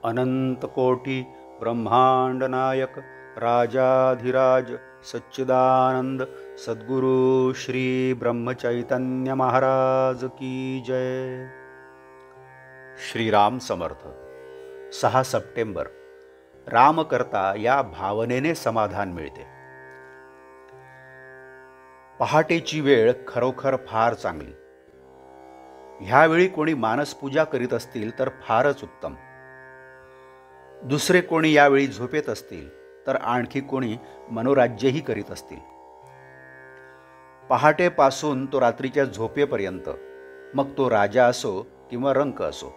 अनंतकोटी ब्रह्मांड नायक राजाधिराज सच्चिदानंद सद्गुरु श्री ब्रह्मचैतन्य महाराज की जय। श्रीराम समर्थ। 6 सप्टेंबर राम करता या भावनेने समाधान मिळते। पहाटेची वेळ खरोखर फार चांगली। ह्यावेळी कोणी मानसपूजा करीत असतील तर फारच उत्तम। दुसरे कोणी यावेळी झोपेत असतील तर आणखी कोणी मनोराज्यही करीत असतील। पहाटेपासून तो रात्रीच्या झोपेपर्यंत, मग तो राजा असो किंवा रंक असो,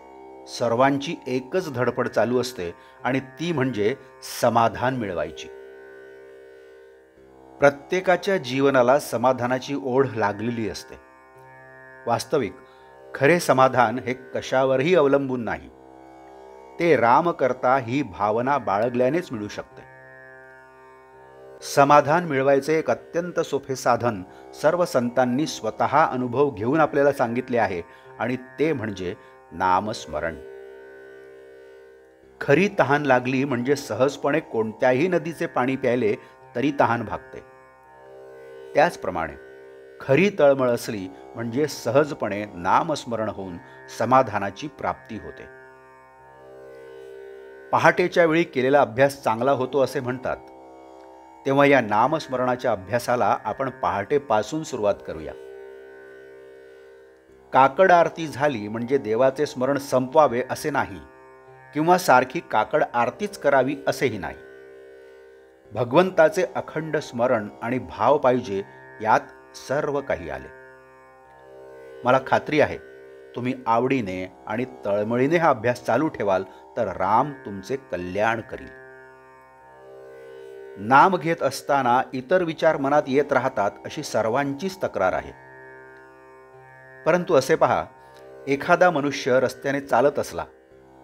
सर्वांची एकच धडपड चालू असते आणि ती म्हणजे समाधान मिळवायची। प्रत्येकाच्या जीवनाला समाधानाची ओढ लागलेली असते। वास्तविक खरे समाधान हे कशावरही अवलंबून नाही, ते राम करता ही भावना बाळगल्यानेच मिळू शकते। समाधान मिळवायचे एक अत्यंत सोपे साधन सर्व संतांनी स्वतः अनुभव घेऊन आपल्याला सांगितले आहे, आणि ते म्हणजे नामस्मरण। खरी तहान लागली म्हणजे सहजपणे कोणत्याही नदीचे पाणी प्यायले तरी तहान भागते। त्याचप्रमाणे खरी तळमळ असली म्हणजे सहजपणे नामस्मरण होऊन समाधानाची प्राप्ती होते। पहाटेच्या वेळी केलेला अभ्यास चांगला होतो असे म्हणतात, तेव्हा या नामस्मरणाच्या अभ्यासाला आपण पहाटेपासून सुरुवात करूया। काकड आरती झाली म्हणजे देवाचे स्मरण संपवावे असे नाही, किंवा सारखी काकड आरतीच करावी असेही नाही। भगवंताचे अखंड स्मरण आणि भाव पाहिजे, यात सर्व काही आले। मला खात्री आहे, तुम्ही आवडीने आणि तळमळीने हा अभ्यास चालू ठेवाल तर राम तुमचे कल्याण करील। नाम घेत असताना इतर विचार मनात येत राहतात अशी सर्वांचीच तक्रार आहे। परंतु असे पहा, एखादा मनुष्य रस्त्याने चालत असला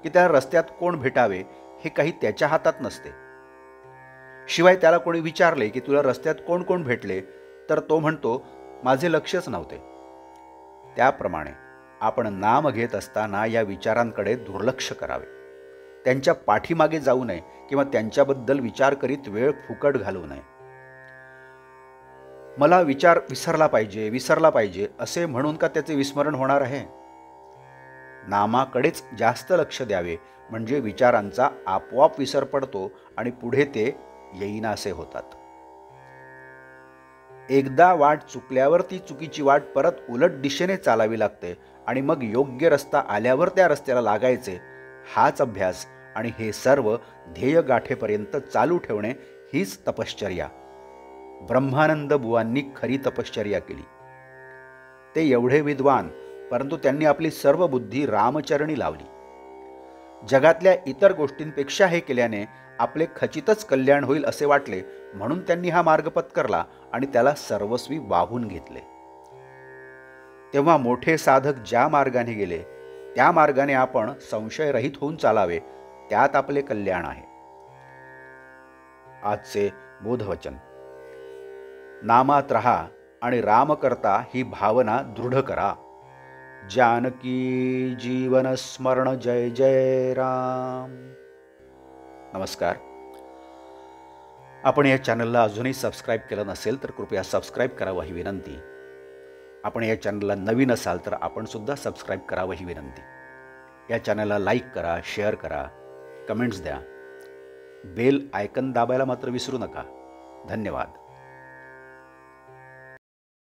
की त्या रस्त्यात कोण भेटावे हे काही त्याच्या हातात नसते। शिवाय त्याला कोणी विचारले की तुला रस्त्यात कोण कोण भेटले, तर तो म्हणतो माझे लक्षच नव्हते। त्याप्रमाणे आपण नाम घेत असताना या विचारांकडे दुर्लक्ष करावे, त्यांच्या पाठीमागे जाऊ नये किंवा त्यांच्याबद्दल विचार करीत वेळ फुकट घालवू नये। मला विचार विसरला पाहिजे असे म्हणून का त्याचे विस्मरण होणार आहे? नामाकडेच जास्त लक्ष द्यावे, म्हणजे विचारांचा आपोआप विसर पडतो आणि पुढे ते येईनासे होतात। एकदा वाट चुकल्यावर ती चुकीची वाट परत उलट दिशेने चालावी लागते, आणि मग योग्य रस्ता आल्यावर त्या रस्त्याला लागायचे। हाच अभ्यास आणि हे सर्व ध्येय गाठेपर्यंत चालू ठेवणे हीच तपश्चर्या। ब्रह्मानंद बुवांनी खरी तपश्चर्या केली। ते एवढे विद्वान, परंतु त्यांनी आपली सर्व बुद्धी रामचरणी लावली। जगातल्या इतर गोष्टींपेक्षा हे केल्याने आपले खचितच कल्याण होईल असे वाटले, म्हणून त्यांनी हा मार्ग पत्करला आणि त्याला सर्वस्वी वाहून घेतले। तेव्हा मोठे साधक ज्या मार्गाने गेले त्या मार्गाने आपण संशयरहित होऊन चालावे, त्यात आपले कल्याण आहे। आजचे बोधवचन: नामात रहा आणि राम करता ही भावना दृढ करा। जानकी जीवन स्मरण जय जय राम। नमस्कार। आपण या चॅनलला अजूनही सबस्क्राईब केलं नसेल तर कृपया सबस्क्राईब करावं ही विनंती। आपण या चॅनलला नवीन असाल तर आपण सुद्धा सबस्क्राईब करावं ही विनंती। या चॅनलला लाईक करा, शेअर करा, कमेंट्स द्या। बेल आयकन दाबायला मात्र विसरू नका। धन्यवाद।